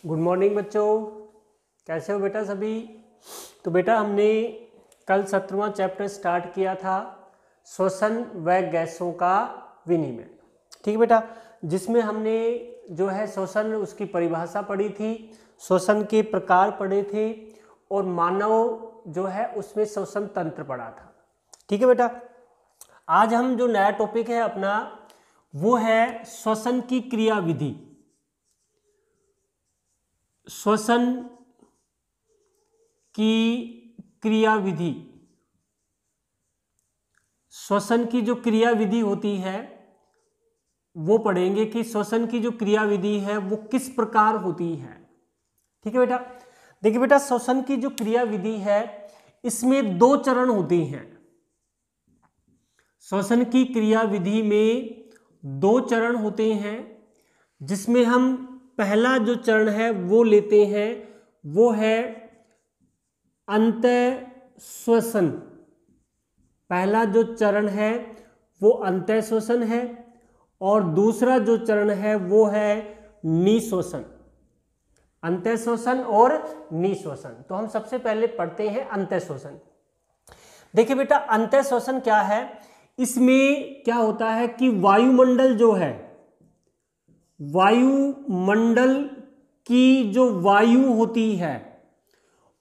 Good morning बच्चों, कैसे हो बेटा सभी। तो बेटा हमने कल 17वां चैप्टर स्टार्ट किया था, श्वसन व गैसों का विनिमय। ठीक है बेटा, जिसमें हमने जो है श्वसन उसकी परिभाषा पढ़ी थी, श्वसन के प्रकार पढ़े थे और मानव जो है उसमें श्वसन तंत्र पढ़ा था। ठीक है बेटा, आज हम जो नया टॉपिक है अपना वो है श्वसन की क्रियाविधि। श्वसन की क्रियाविधि, श्वसन की जो क्रियाविधि होती है वो पढ़ेंगे कि श्वसन की जो क्रियाविधि है वो किस प्रकार होती है। ठीक है बेटा, देखिए बेटा, श्वसन की जो क्रियाविधि है इसमें दो चरण होते हैं। श्वसन की क्रियाविधि में दो चरण होते हैं, जिसमें हम पहला जो चरण है वो लेते हैं, वो है अंतःश्वसन। पहला जो चरण है वो अंतःश्वसन है और दूसरा जो चरण है वो है निश्वसन। अंतःश्वसन और निश्वसन। तो हम सबसे पहले पढ़ते हैं अंतःश्वसन। देखिए बेटा, अंतःश्वसन क्या है, इसमें क्या होता है कि वायुमंडल जो है, वायुमंडल की जो वायु होती है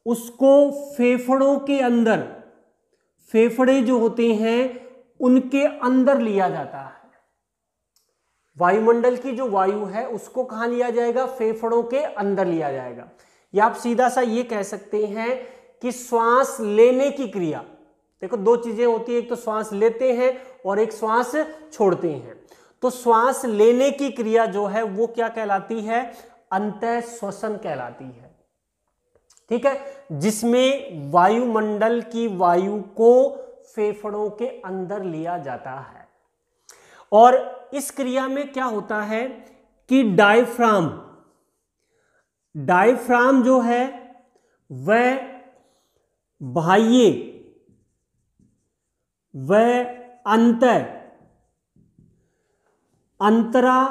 उसको फेफड़ों के अंदर, फेफड़े जो होते हैं उनके अंदर लिया जाता है। वायुमंडल की जो वायु है उसको कहां लिया जाएगा, फेफड़ों के अंदर लिया जाएगा। या आप सीधा सा ये कह सकते हैं कि श्वास लेने की क्रिया, देखो दो चीजें होती है, एक तो श्वास लेते हैं और एक श्वास छोड़ते हैं। तो श्वास लेने की क्रिया जो है वो क्या कहलाती है, अंतःश्वसन कहलाती है। ठीक है, जिसमें वायुमंडल की वायु को फेफड़ों के अंदर लिया जाता है। और इस क्रिया में क्या होता है कि डायफ्राम, डायफ्राम जो है वह बाह्य व अंतरा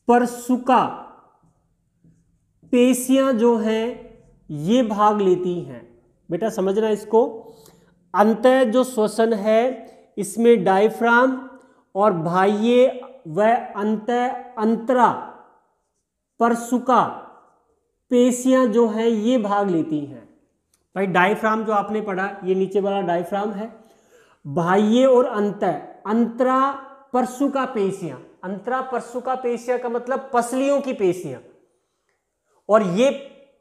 परसुका पेशियां जो हैं ये भाग लेती हैं। बेटा समझना इसको, अंतः जो श्वसन है इसमें डायफ्राम और बाह्य व अंतरा परसुका पेशियां जो हैं ये भाग लेती हैं। भाई डायफ्राम जो आपने पढ़ा ये नीचे वाला डायफ्राम है, बाह्य और अंतरा परसुका पेशियां, अंतरा परसुका पेशियां का मतलब पसलियों की पेशियां। और ये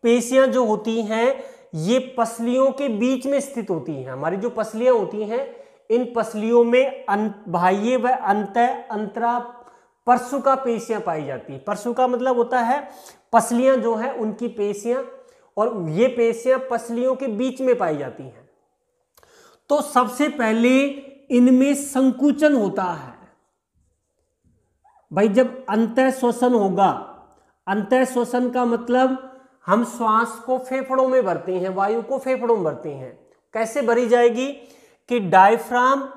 पेशियां जो होती हैं ये पसलियों के बीच में स्थित होती हैं। हमारी जो पसलियां होती हैं इन पसलियों में बाह्य व अंतरा परसुका पेशियां पाई जाती हैं। परसुका मतलब होता है पसलियां जो हैं उनकी पेशियां, और ये पेशियां पसलियों के बीच में पाई जाती हैं। तो सबसे पहले इनमें संकुचन होता है। भाई जब अंतःश्वसन होगा, अंतःश्वसन का मतलब हम श्वास को फेफड़ों में भरते हैं, वायु को फेफड़ों में भरते हैं। कैसे भरी जाएगी कि डायफ्राम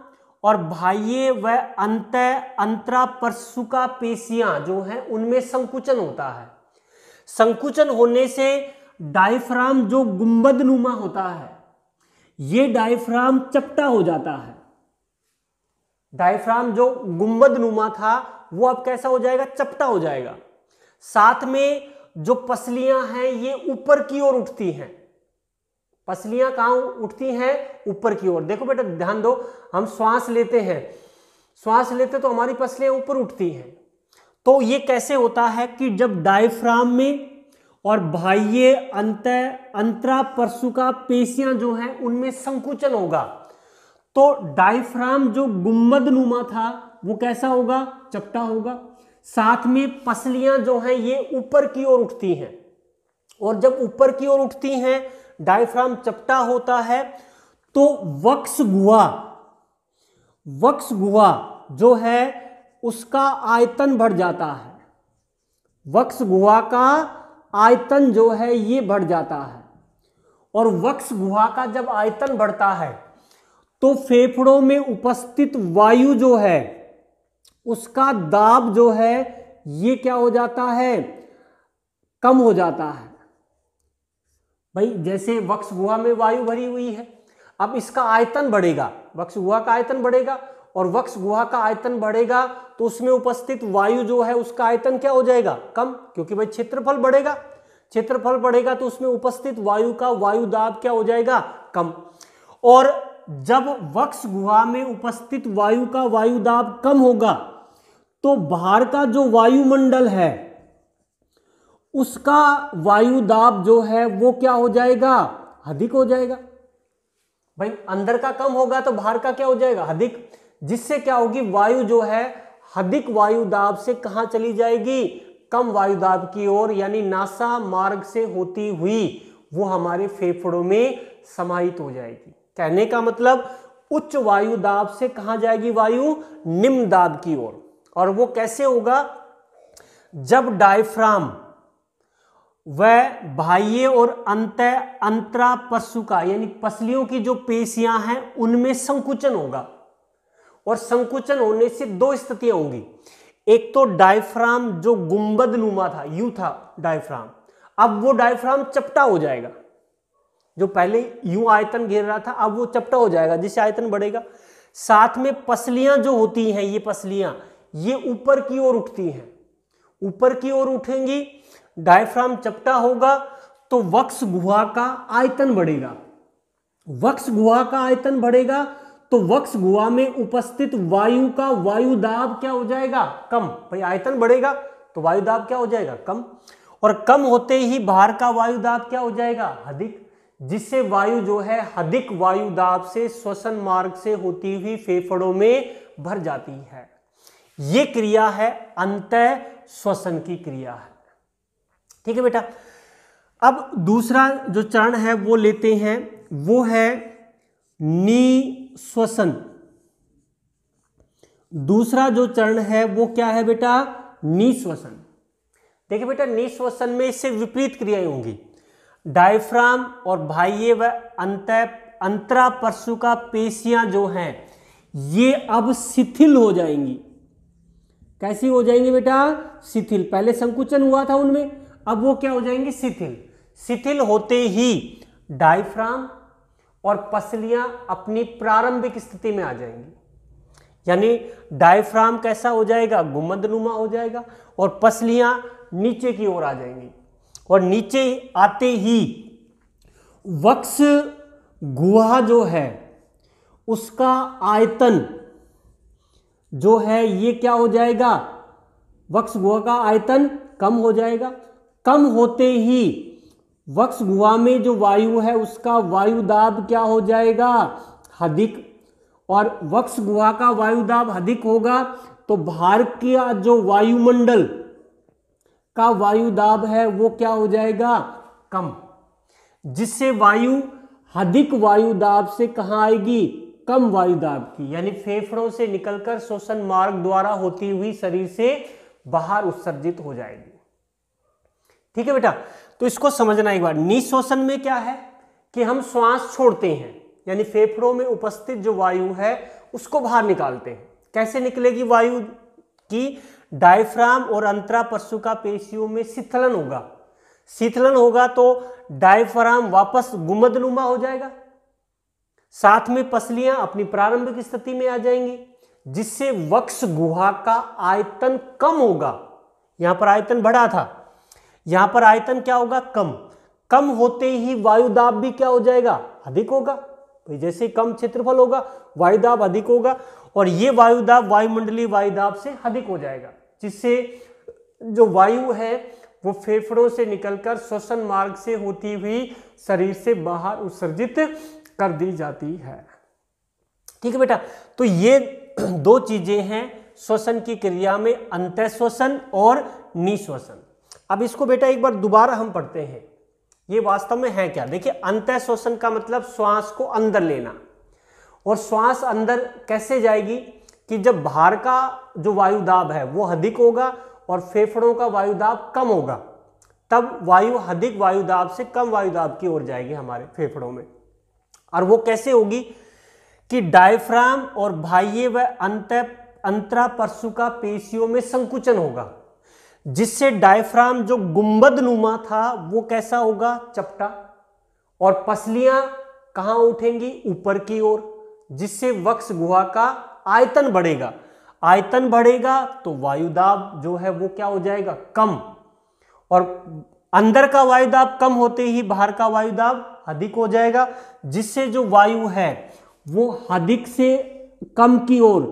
और बाह्य व अंतरा परसुका पेशियां जो हैं उनमें संकुचन होता है। संकुचन होने से डायफ्राम जो गुंबद नुमा होता है ये डायफ्राम चपटा हो जाता है। डायफ्राम जो गुंबद नुमा था वो अब कैसा हो जाएगा, चपटा हो जाएगा। साथ में जो पसलियां हैं ये ऊपर की ओर उठती हैं। पसलियां कहां उठती हैं, ऊपर की ओर। देखो बेटा ध्यान दो, हम श्वास लेते हैं, श्वास लेते तो हमारी पसलियां ऊपर उठती हैं। तो ये कैसे होता है कि जब डायफ्राम में और बाह्य अंतरा परसुका पेशियां जो हैं उनमें संकुचन होगा तो डायफ्राम जो गुंबद नुमा था वो कैसा होगा, चपटा होगा। साथ में पसलियां जो हैं ये ऊपर की ओर उठती हैं, और जब ऊपर की ओर उठती हैं डायफ्राम चपटा होता है तो वक्ष गुहा जो है उसका आयतन बढ़ जाता है। वक्ष गुहा का आयतन जो है ये बढ़ जाता है, और वक्ष गुहा का जब आयतन बढ़ता है तो फेफड़ों में उपस्थित वायु जो है उसका दाब जो है ये क्या हो जाता है, कम हो जाता है। भाई जैसे वक्ष गुहा में वायु भरी हुई है, अब इसका आयतन बढ़ेगा, वक्ष गुहा का आयतन बढ़ेगा, और वक्ष गुहा का आयतन बढ़ेगा तो उसमें उपस्थित वायु जो है उसका आयतन क्या हो जाएगा, कम, क्योंकि भाई क्षेत्रफल बढ़ेगा, क्षेत्रफल बढ़ेगा तो उसमें उपस्थित वायु का वायु दाब क्या हो जाएगा, कम। और जब वक्ष गुहा में उपस्थित वायु का वायु दाब कम होगा तो बाहर का जो वायुमंडल है उसका वायु दाब जो है वो क्या हो जाएगा, अधिक हो जाएगा। भाई अंदर का कम होगा तो बाहर का क्या हो जाएगा, अधिक, जिससे क्या होगी, वायु जो है अधिक वायु दाब से कहां चली जाएगी, कम वायु दाब की ओर, यानी नासा मार्ग से होती हुई वो हमारे फेफड़ों में समाहित हो जाएगी। कहने का मतलब उच्च वायु दाब से कहां जाएगी वायु, निम्न दाब की ओर। और वो कैसे होगा, जब डायफ्राम वह बाह्य और अंतरा पशुका यानी पसलियों की जो पेशियां हैं उनमें संकुचन होगा, और संकुचन होने से दो स्थितियां होंगी। एक तो डायफ्राम जो गुंबद नुमा था, यू था डायफ्राम, अब वो डायफ्राम चपटा हो जाएगा, जो पहले यूं आयतन घेर रहा था अब वो चपटा हो जाएगा जिससे आयतन बढ़ेगा। साथ में पसलियां जो होती हैं, ये पसलियां ये ऊपर की ओर उठती हैं, ऊपर की ओर उठेंगी, डायफ्राम चपटा होगा तो वक्ष गुहा का आयतन बढ़ेगा, वक्ष गुहा का आयतन बढ़ेगा तो वक्ष गुहा में उपस्थित वायु का वायु दाब क्या हो जाएगा, कम। भाई आयतन बढ़ेगा तो वायु दाब क्या हो जाएगा, कम, और कम होते ही बाहर का वायु दाब क्या हो जाएगा, अधिक, जिससे वायु जो है अधिक वायु दाब से श्वसन मार्ग से होती हुई फेफड़ों में भर जाती है। ये क्रिया है अंतः श्वसन की क्रिया है। ठीक है बेटा, अब दूसरा जो चरण है वो लेते हैं, वो है निश्वसन। दूसरा जो चरण है वो क्या है बेटा, निश्वसन। देखिए बेटा, निश्वसन में इससे विपरीत क्रियाएं होंगी। डायफ्राम और बाह्य व अंतरा परशुका पेशियां जो हैं ये अब शिथिल हो जाएंगी। कैसी हो जाएंगी बेटा, शिथिल। पहले संकुचन हुआ था उनमें, अब वो क्या हो जाएंगे, शिथिल। शिथिल होते ही डायफ्राम और पसलियां अपनी प्रारंभिक स्थिति में आ जाएंगी, यानी डायफ्राम कैसा हो जाएगा, गुंबदनुमा हो जाएगा, और पसलियां नीचे की ओर आ जाएंगी, और नीचे आते ही वक्ष गुहा जो है उसका आयतन जो है ये क्या हो जाएगा, वक्ष गुहा का आयतन कम हो जाएगा। कम होते ही वक्ष गुहा में जो वायु है उसका वायु दाब क्या हो जाएगा, अधिक, और वक्ष गुहा का वायु दाब अधिक होगा तो बाहर का जो वायुमंडल का वायु दाब है वो क्या हो जाएगा, कम, जिससे वायु अधिक वायु दाब से कहां आएगी, कम वायु दाब की, यानी फेफड़ों से निकलकर श्वसन मार्ग द्वारा होती हुई शरीर से बाहर उत्सर्जित हो जाएगी। ठीक है बेटा, तो इसको समझना एक बार। निश्वसन में क्या है कि हम श्वास छोड़ते हैं, यानी फेफड़ों में उपस्थित जो वायु है उसको बाहर निकालते हैं। कैसे निकलेगी वायु की, डायफ्राम और अंतरा परशुका पेशियों में शीतलन होगा। शीतलन होगा तो डायफ्राम वापस गुंबदनुमा हो जाएगा, साथ में पसलियां अपनी प्रारंभिक स्थिति में आ जाएंगी, जिससे वक्ष गुहा का आयतन कम होगा। यहां पर आयतन बढ़ा था, यहां पर आयतन क्या होगा, कम। कम होते ही वायु दाब भी क्या हो जाएगा, अधिक होगा। तो जैसे कम क्षेत्रफल होगा वायु दाब अधिक होगा, और ये वायु दाब वायुमंडलीय वायु दाब से अधिक हो जाएगा, जिससे जो वायु है वो फेफड़ों से निकलकर श्वसन मार्ग से होती हुई शरीर से बाहर उत्सर्जित कर दी जाती है। ठीक है बेटा, तो ये दो चीजें हैं श्वसन की क्रिया में, अंतःश्वसन और निश्वसन। अब इसको बेटा एक बार दोबारा हम पढ़ते हैं, ये वास्तव में है क्या। देखिए, अंतःश्वसन का मतलब श्वास को अंदर लेना, और श्वास अंदर कैसे जाएगी कि जब बाहर का जो वायु दाब है वो अधिक होगा और फेफड़ों का वायु दाब कम होगा, तब वायु अधिक वायु दाब से कम वायु दाब की ओर जाएगी हमारे फेफड़ों में। और वो कैसे होगी कि डायफ्राम और बाह्य व अंतरा परशुका पेशियों में संकुचन होगा। जिससे डायफ्राम जो गुंबद नुमा था वो कैसा होगा, चपटा, और पसलियां कहां उठेंगी, ऊपर की ओर, जिससे वक्ष गुहा का आयतन बढ़ेगा। आयतन बढ़ेगा तो वायुदाब जो है वो क्या हो जाएगा, कम, और अंदर का वायुदाब कम होते ही बाहर का वायुदाब अधिक हो जाएगा, जिससे जो वायु है वो अधिक से कम की ओर,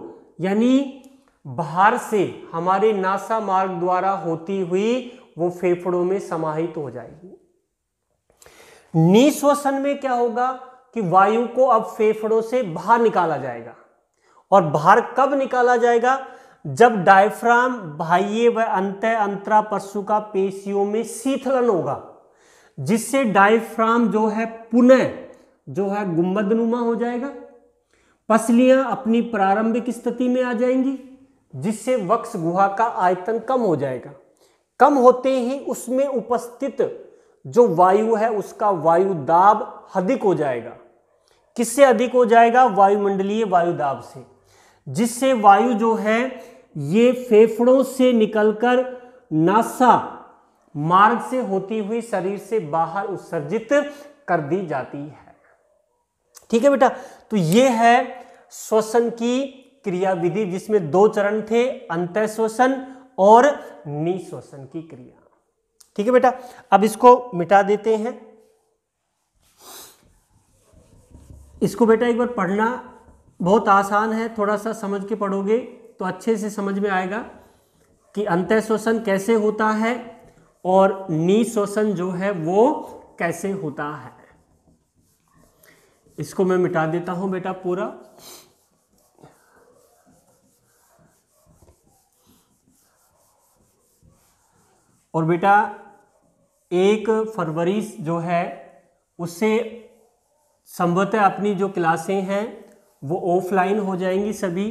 यानी बाहर से हमारे नासा मार्ग द्वारा होती हुई वो फेफड़ों में समाहित हो जाएगी। निःश्वसन में क्या होगा कि वायु को अब फेफड़ों से बाहर निकाला जाएगा, और बाहर कब निकाला जाएगा, जब डायफ्राम बाह्य व अंतः अंतरापश्रुका पेशियों में शीतलन होगा, जिससे डायफ्राम जो है पुनः जो है गुंबदनुमा हो जाएगा, पसलियां अपनी प्रारंभिक स्थिति में आ जाएंगी, जिससे वक्ष गुहा का आयतन कम हो जाएगा। कम होते ही उसमें उपस्थित जो वायु है उसका वायु दाब अधिक हो जाएगा। किससे अधिक हो जाएगा, वायुमंडलीय वायु दाब से, जिससे वायु जो है ये फेफड़ों से निकलकर नासा मार्ग से होती हुई शरीर से बाहर उत्सर्जित कर दी जाती है। ठीक है बेटा, तो ये है श्वसन की क्रिया विधि, जिसमें दो चरण थे, अंतः श्वसन और निःश्वसन की क्रिया। ठीक है बेटा, अब इसको मिटा देते हैं। इसको बेटा एक बार पढ़ना बहुत आसान है, थोड़ा सा समझ के पढ़ोगे तो अच्छे से समझ में आएगा कि अंतः श्वसन कैसे होता है और निःश्वसन जो है वो कैसे होता है। इसको मैं मिटा देता हूं बेटा पूरा। और बेटा 1 फरवरी जो है उससे संभवतः अपनी जो क्लासें हैं वो ऑफलाइन हो जाएंगी सभी,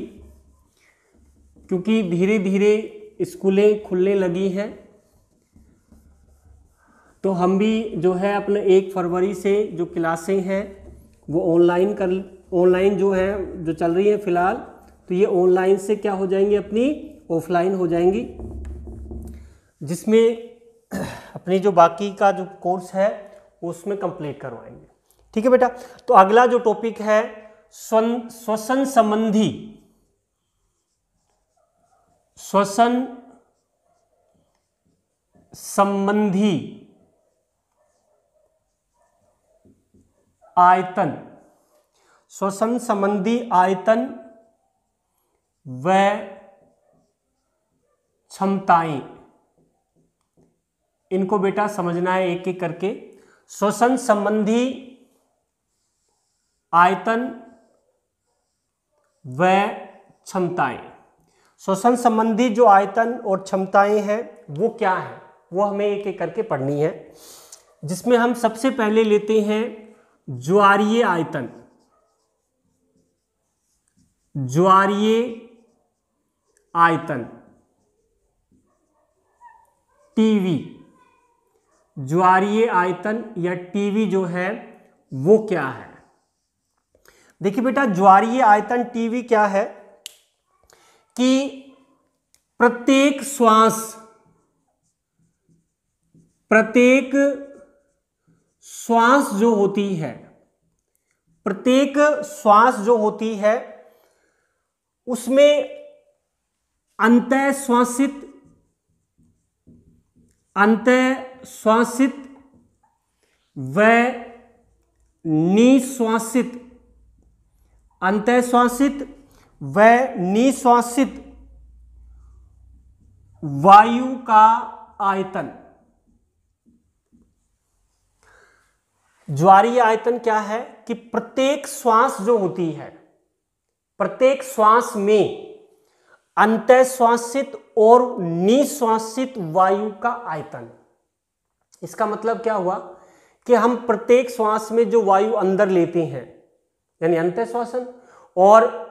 क्योंकि धीरे धीरे स्कूलें खुलने लगी हैं। तो हम भी जो है अपने 1 फरवरी से जो क्लासें हैं वो ऑनलाइन जो है जो चल रही है फिलहाल, तो ये ऑनलाइन से क्या हो जाएंगी, अपनी ऑफलाइन हो जाएंगी, जिसमें अपनी जो बाकी का जो कोर्स है उसमें कंप्लीट करवाएंगे। ठीक है बेटा, तो अगला जो टॉपिक है श्वसन संबंधी आयतन, श्वसन संबंधी आयतन व क्षमताएं, इनको बेटा समझना है एक एक करके। श्वसन संबंधी आयतन व क्षमताएं, श्वसन संबंधी जो आयतन और क्षमताएं हैं वो क्या है, वो हमें एक एक करके पढ़नी है, जिसमें हम सबसे पहले लेते हैं ज्वारीय आयतन। ज्वारीय आयतन, टीवी, ज्वारीय आयतन या टीवी जो है वो क्या है। देखिए बेटा, ज्वारीय आयतन टीवी क्या है कि प्रत्येक श्वास जो होती है, प्रत्येक श्वास जो होती है उसमें अंतः श्वासित व निश्वासित, अंतः श्वासित व निश्वासित वायु का आयतन। ज्वारीय आयतन क्या है कि प्रत्येक श्वास जो होती है, प्रत्येक श्वास में अंतःश्वासित और निश्वासित वायु का आयतन। इसका मतलब क्या हुआ कि हम प्रत्येक श्वास में जो वायु अंदर लेते हैं यानी अंतःश्वासन, और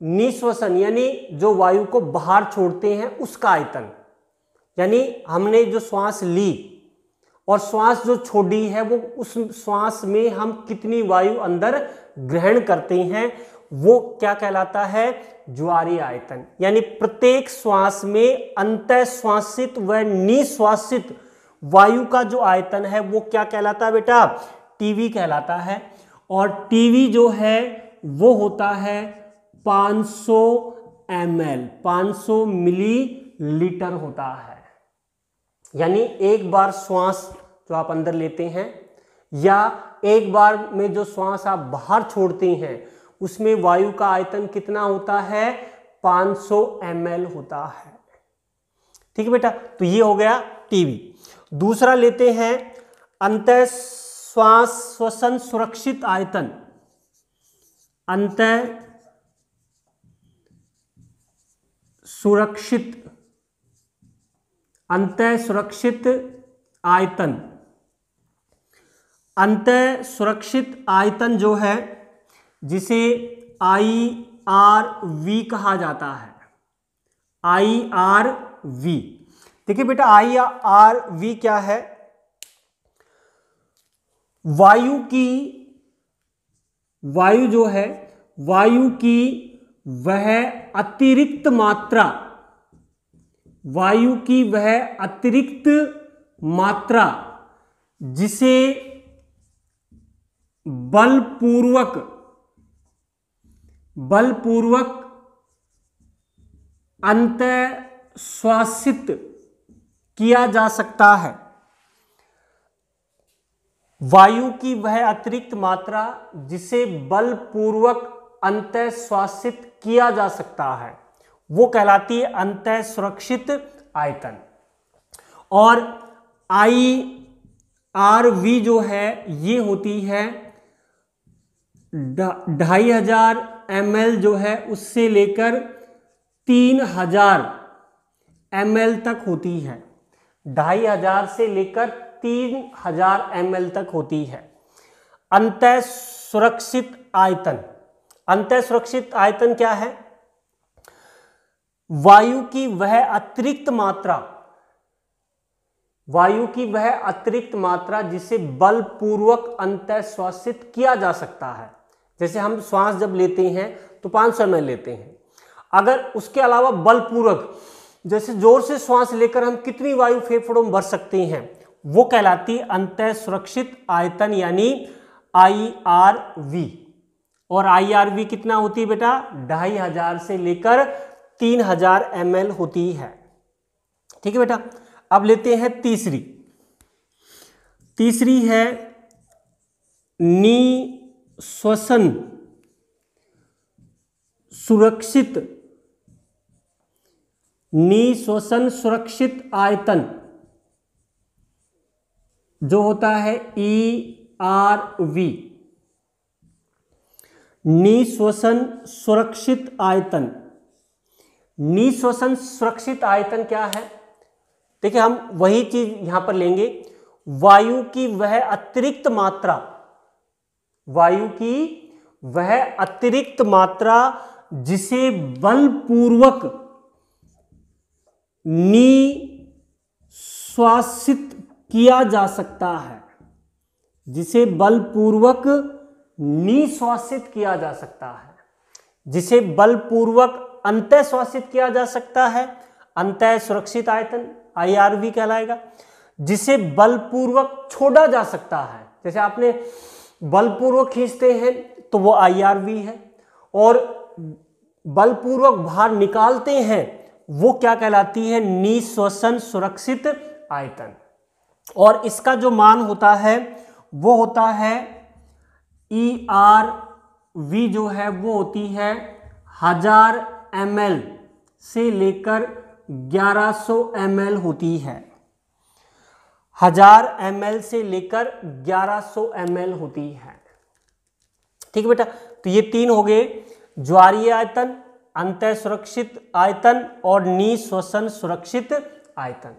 निश्वसन यानी जो वायु को बाहर छोड़ते हैं उसका आयतन, यानी हमने जो श्वास ली और श्वास जो छोड़ी है वो उस श्वास में हम कितनी वायु अंदर ग्रहण करते हैं वो क्या कहलाता है, ज्वारीय आयतन। यानी प्रत्येक श्वास में अंतःश्वासित व निश्वासित वायु का जो आयतन है वो क्या कहलाता है बेटा, टीवी कहलाता है। और टीवी जो है वो होता है 500 ml, 500 मिलीलीटर होता है। यानी एक बार श्वास जो आप अंदर लेते हैं या एक बार में जो श्वास आप बाहर छोड़ते हैं उसमें वायु का आयतन कितना होता है, 500 ml होता है। ठीक है बेटा, तो ये हो गया टीवी। दूसरा लेते हैं अंतःश्वास श्वसन सुरक्षित आयतन। अंतः सुरक्षित आयतन। अंतः सुरक्षित आयतन जो है जिसे IRV कहा जाता है, IRV। देखिए बेटा IRV क्या है, वायु जो है, वायु की वह अतिरिक्त मात्रा, वायु की वह अतिरिक्त मात्रा जिसे बलपूर्वक अंतःश्वासित किया जा सकता है। वायु की वह अतिरिक्त मात्रा जिसे बलपूर्वक अंतःश्वासित किया जा सकता है वो कहलाती है अंतःसुरक्षित आयतन। और IRV जो है ये होती है 2500 ml जो है उससे लेकर 3000 ml तक होती है। 2500 से लेकर 3000 ml तक होती है अंतःसुरक्षित आयतन। अंतःसुरक्षित आयतन क्या है, वायु की वह अतिरिक्त मात्रा जिसे बलपूर्वक अंतःश्वासित किया जा सकता है। जैसे हम श्वास जब लेते हैं तो 500 ml लेते हैं, अगर उसके अलावा बलपूर्वक जैसे जोर से श्वास लेकर हम कितनी वायु फेफड़ों में भर सकते हैं वो कहलाती है अंतःसुरक्षित आयतन, यानी IRV। और IRV कितना होती है बेटा, 2500 से लेकर 3000 ml होती है। ठीक है बेटा, अब लेते हैं तीसरी है निश्वसन सुरक्षित आयतन जो होता है ERV। निश्वसन सुरक्षित आयतन। निश्वसन सुरक्षित आयतन क्या है, देखिए हम वही चीज यहां पर लेंगे, वायु की वह अतिरिक्त मात्रा जिसे बलपूर्वक निश्वासित किया जा सकता है, जिसे बलपूर्वक निश्वासित किया जा सकता है, जिसे बलपूर्वक अंतःश्वासित किया जा सकता है, अंतःसुरक्षित आयतन IRV कहलाएगा। जिसे बलपूर्वक छोड़ा जा सकता है, जैसे आपने बलपूर्वक खींचते हैं तो वो IRV है, और बलपूर्वक बाहर निकालते हैं वो क्या कहलाती है, निश्वसन सुरक्षित आयतन। और इसका जो मान होता है वो होता है ERV जो है वो होती है 1000 ml से लेकर 1100 ml होती है। 1000 ml से लेकर 1100 ml होती है। ठीक है बेटा, तो ये तीन हो गए, ज्वारीय आयतन, अंतःसुरक्षित आयतन और निश्वसन सुरक्षित आयतन।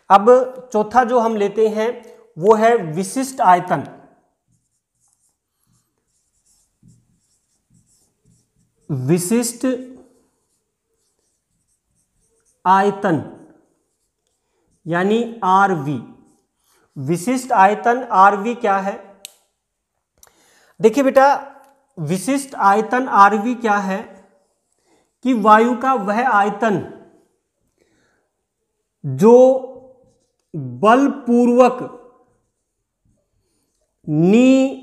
अब चौथा जो हम लेते हैं वो है विशिष्ट आयतन। विशिष्ट आयतन यानी RV। विशिष्ट आयतन RV क्या है, देखिए बेटा, विशिष्ट आयतन आरवी क्या है कि वायु का वह आयतन जो बलपूर्वक निश्वासित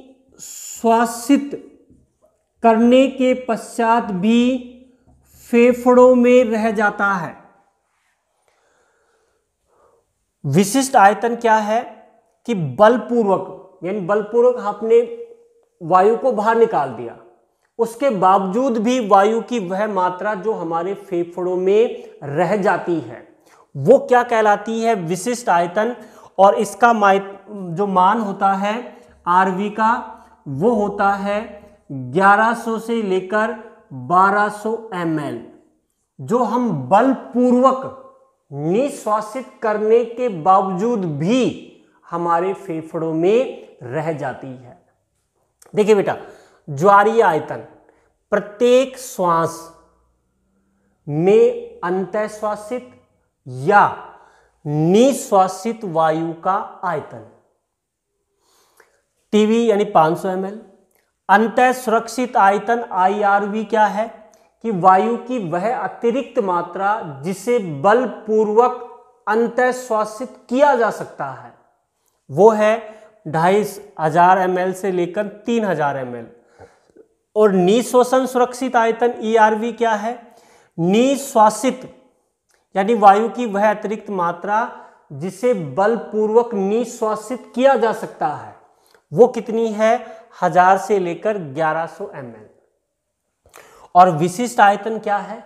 करने के पश्चात भी फेफड़ों में रह जाता है। विशिष्ट आयतन क्या है कि बलपूर्वक, यानी बलपूर्वक आपने वायु को बाहर निकाल दिया, उसके बावजूद भी वायु की वह मात्रा जो हमारे फेफड़ों में रह जाती है वो क्या कहलाती है? विशिष्ट आयतन। और इसका जो मान होता है आरवी का वो होता है 1100 से लेकर 1200 ml, जो हम बलपूर्वक निश्वासित करने के बावजूद भी हमारे फेफड़ों में रह जाती है। देखिए बेटा, ज्वारीय आयतन प्रत्येक श्वास में अंतःश्वासित या निश्वासित वायु का आयतन। टीवी यानी 500 ml। अंतः सुरक्षित आयतन IRV क्या है कि वायु की वह अतिरिक्त मात्रा जिसे बलपूर्वक अंतःश्वासित किया जा सकता है वो है 2500 ml से लेकर 3000 ml। और निश्वसन सुरक्षित आयतन ERV क्या है? निश्वासित यानी वायु की वह अतिरिक्त मात्रा जिसे बलपूर्वक निश्वासित किया जा सकता है वो कितनी है? 1000 से लेकर 1100 ml। और विशिष्ट आयतन क्या है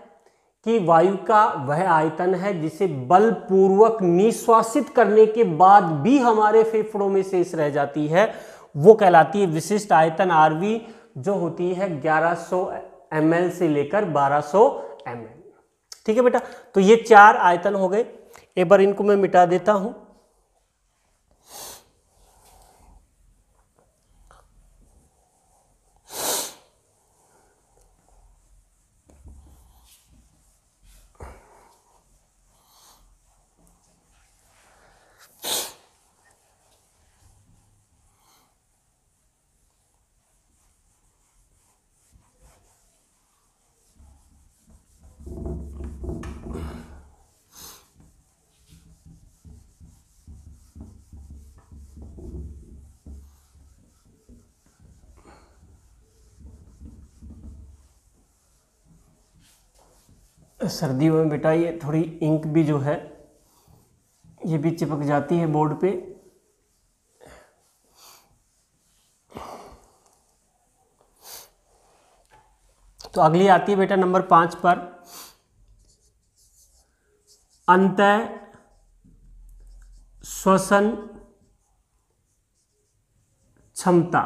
कि वायु का वह आयतन है जिसे बलपूर्वक निश्वासित करने के बाद भी हमारे फेफड़ों में शेष रह जाती है, वो कहलाती है विशिष्ट आयतन आरवी, जो होती है 1100 ml से लेकर 1200 ml। ठीक है बेटा, तो ये 4 आयतन हो गए। एक बार इनको मैं मिटा देता हूं। सर्दियों में बेटा ये थोड़ी इंक भी जो है ये भी चिपक जाती है बोर्ड पे। तो अगली आती है बेटा नंबर 5 पर, अंतः श्वसन क्षमता।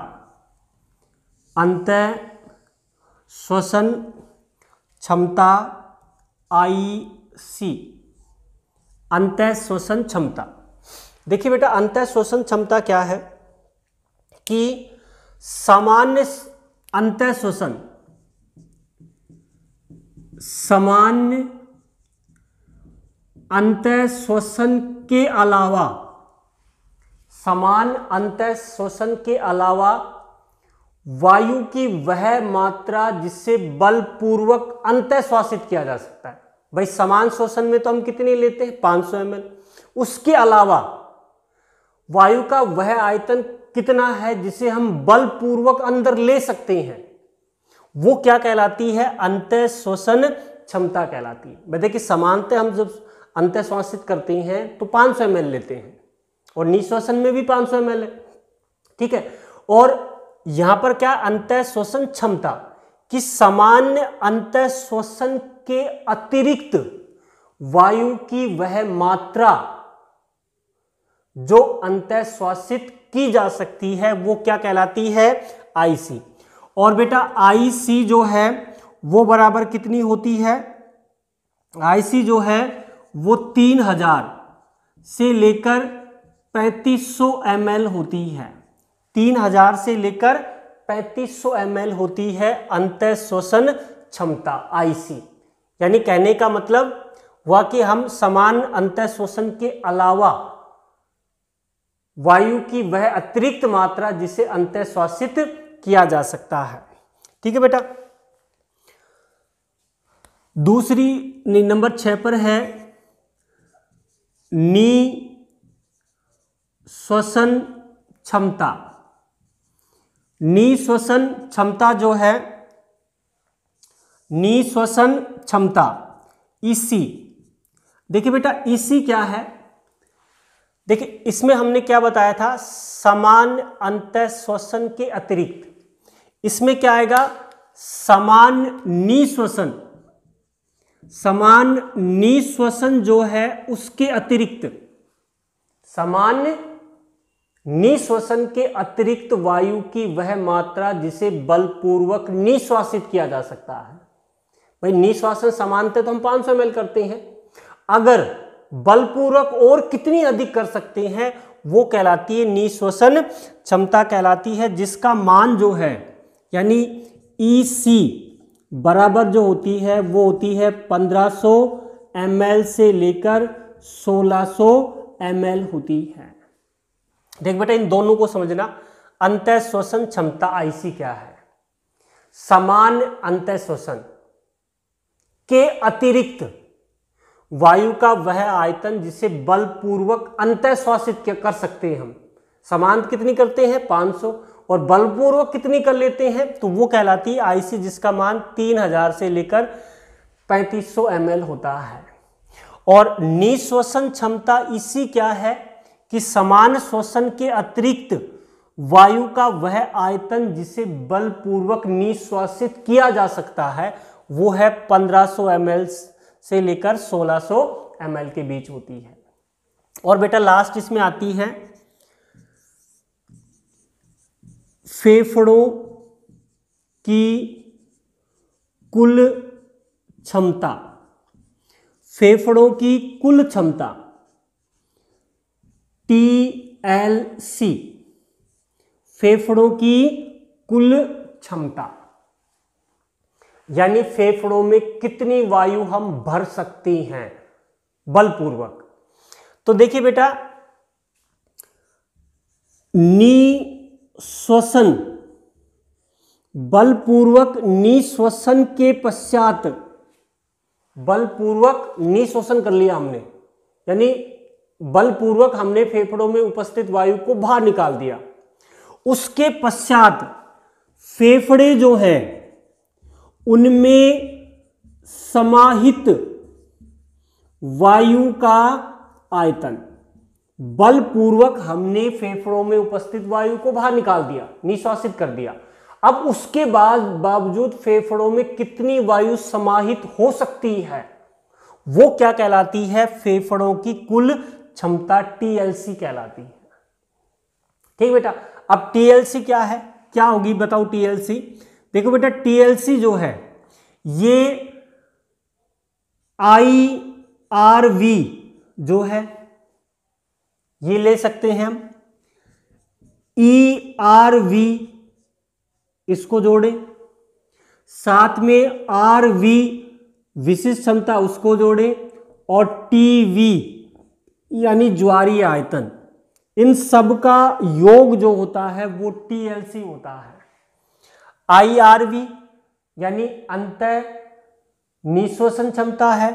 अंतः श्वसन क्षमता IC, अंतः श्वसन क्षमता। देखिए बेटा, अंतः श्वसन क्षमता क्या है कि सामान्य अंतः श्वसन, सामान्य अंतः श्वसन के अलावा, समान अंतः श्वसन के अलावा वायु की वह मात्रा जिससे बलपूर्वक अंतःश्वासित किया जा सकता है। भाई समान श्वसन में तो हम कितने लेते हैं? 500 ml। उसके अलावा वायु का वह आयतन कितना है जिसे हम बलपूर्वक अंदर ले सकते हैं, वो क्या कहलाती है? अंतःश्वसन क्षमता कहलाती है। भाई देखिए, समानतः हम जब अंतःश्वासित करते हैं तो 500 ml लेते हैं और निश्वसन में भी 500 ml है। ठीक है, और यहां पर क्या? अंतःश्वसन क्षमता कि सामान्य अंतःश्वसन के अतिरिक्त वायु की वह मात्रा जो अंतःश्वासित की जा सकती है वो क्या कहलाती है? IC। और बेटा IC जो है वो बराबर कितनी होती है? IC जो है वो 3000 से लेकर 3500 ml होती है। 3000 से लेकर 3500 ml होती है अंतःश्वसन क्षमता IC। यानी कहने का मतलब हुआ कि हम समान अंतःश्वसन के अलावा वायु की वह अतिरिक्त मात्रा जिसे अंतःश्वासित किया जा सकता है। ठीक है बेटा। दूसरी नंबर 6 पर है निःश्वसन क्षमता। निःश्वसन क्षमता जो है, निःश्वसन क्षमता ईसी, देखिए बेटा ईसी क्या है, देखिए इसमें हमने क्या बताया था, समान अंतःश्वसन के अतिरिक्त, इसमें क्या आएगा, समान निःश्वसन, समान निःश्वसन जो है उसके अतिरिक्त, समान निःश्वसन के अतिरिक्त वायु की वह मात्रा जिसे बलपूर्वक निःश्वासित किया जा सकता है। भाई निःश्वासन समानते तो हम 500 ml करते हैं, अगर बलपूर्वक और कितनी अधिक कर सकते हैं वो कहलाती है निःश्वसन क्षमता कहलाती है, जिसका मान जो है यानी EC बराबर जो होती है वो होती है 1500 ml से लेकर 1600 ml होती है। देख बेटा इन दोनों को समझना, अंतःश्वसन क्षमता IC क्या है, समान अंतःश्वसन के अतिरिक्त वायु का वह आयतन जिसे बलपूर्वक अंतःश्वासित कर सकते हैं हम, समान कितनी करते हैं 500, और बलपूर्वक कितनी कर लेते हैं तो वो कहलाती है IC, जिसका मान 3000 से लेकर 3500 ml होता है। और निःश्वसन क्षमता EC क्या है कि समान श्वसन के अतिरिक्त वायु का वह आयतन जिसे बलपूर्वक निःश्वासित किया जा सकता है वो है 1500 ml से लेकर 1600 ml के बीच होती है। और बेटा लास्ट इसमें आती है फेफड़ों की कुल क्षमता, फेफड़ों की कुल क्षमता TLC, फेफड़ों की कुल क्षमता यानी फेफड़ों में कितनी वायु हम भर सकते हैं बलपूर्वक। तो देखिए बेटा निःश्वसन, बलपूर्वक निःश्वसन के पश्चात, बलपूर्वक निःश्वसन कर लिया हमने, यानी बलपूर्वक हमने फेफड़ों में उपस्थित वायु को बाहर निकाल दिया, उसके पश्चात फेफड़े जो है उनमें समाहित वायु का आयतन, बलपूर्वक हमने फेफड़ों में उपस्थित वायु को बाहर निकाल दिया, निःश्वासित कर दिया, अब उसके बाद बावजूद फेफड़ों में कितनी वायु समाहित हो सकती है वो क्या कहलाती है, फेफड़ों की कुल क्षमता TLC कहलाती है। ठीक बेटा, अब TLC क्या है, क्या होगी बताओ TLC। देखो बेटा TLC जो है ये IRV जो है ये ले सकते हैं हम, ERV इसको जोड़े, साथ में RV विशिष्ट क्षमता उसको जोड़े, और TV यानी ज्वारीय आयतन, इन सब का योग जो होता है वो TLC होता है। IRV यानी अंतः निःश्वसन क्षमता है,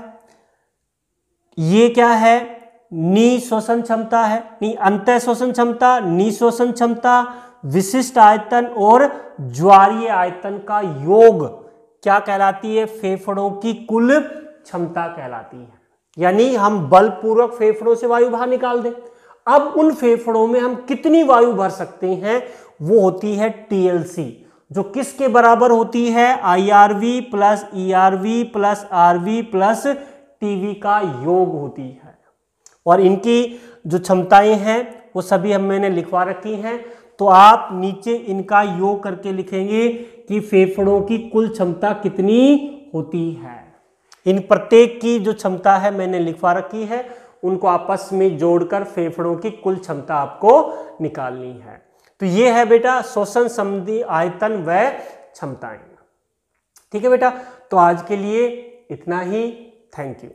ये क्या है निःश्वसन क्षमता है, नहीं अंतः श्वसन क्षमता, निःश्वसन क्षमता, विशिष्ट आयतन और ज्वारीय आयतन का योग क्या कहलाती है, फेफड़ों की कुल क्षमता कहलाती है। यानी हम बलपूर्वक फेफड़ों से वायु बाहर निकाल दें, अब उन फेफड़ों में हम कितनी वायु भर सकते हैं वो होती है TLC, जो किसके बराबर होती है, IRV plus ERV plus RV plus TV का योग होती है। और इनकी जो क्षमताएं हैं वो सभी मैंने लिखवा रखी हैं, तो आप नीचे इनका योग करके लिखेंगे कि फेफड़ों की कुल क्षमता कितनी होती है। इन प्रत्येक की जो क्षमता है मैंने लिखवा रखी है, उनको आपस में जोड़कर फेफड़ों की कुल क्षमता आपको निकालनी है। तो ये है बेटा श्वसन संबंधी आयतन व क्षमताएं। ठीक है बेटा, तो आज के लिए इतना ही। Thank you.